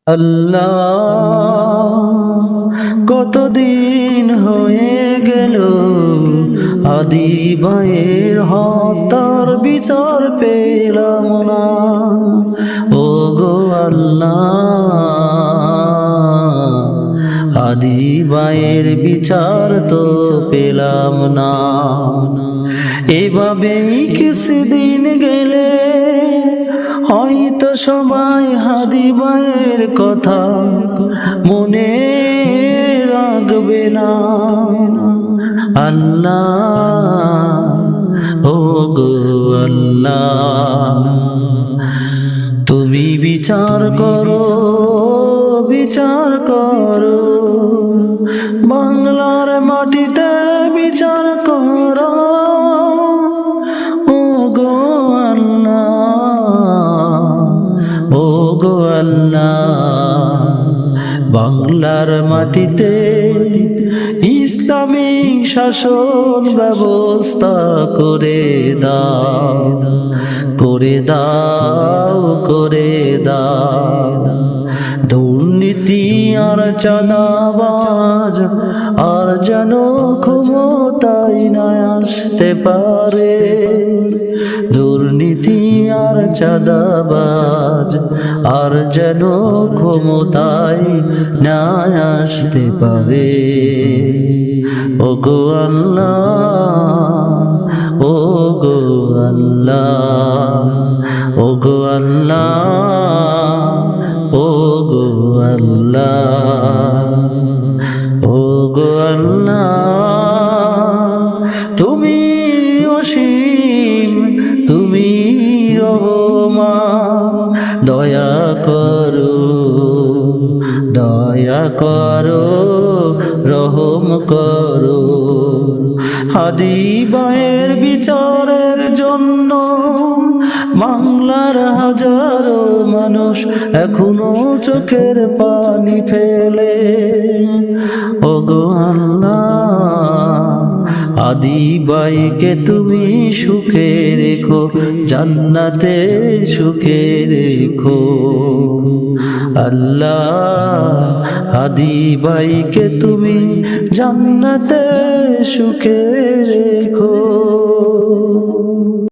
আল্লাহ কতদিন হয়ে গেল আদি ভাইয়ের হত্যার বিচার পেলাম না। ও গো আল্লাহ আদি ভাইয়ের বিচার তো পেলাম না। এভাবেই কিছুদিন গেলে হয়তো সবাই হাদি ভাইয়ের কথা মনে রাখবে না। আল্লাহ ও গো আল্লাহ তুমি বিচার করো, বিচার করো, বাংলার মাটিতে বিচার করো। ও গো আল্লাহ, ও গো আল্লাহ বাংলার মাটিতে ইসলামিক শাসন ব্যবস্থা করে দাও, করে দাও, করে দাও। দুর্নীতি আর চাঁদাবাজ আর যেন ক্ষমতায় না আসতে পারে। দুর্নীতি আর চাঁদাবাজ আর যেন ক্ষমতায় না আসতে পারে। ও গো আল্লাহ, ও গো আল্লাহ, ও গো আল্লাহ, ও গো আল্লাহ, ও গো আল্লাহ তুমি অসীম, তুমি রহমান, দয়া করো, দয়া করো, রহম করো। হাদি ভাইয়ের বিচারের জন্য বাংলার হাজারো মানুষ এখনো চোখের পানি ফেলে। ও গো আল্লাহ আদি ভাইকে তুমি সুখে রেখো, জান্নাতে সুখে রেখো। আল্লাহ আদি ভাইকে তুমি জান্নাতে সুখে রেখো।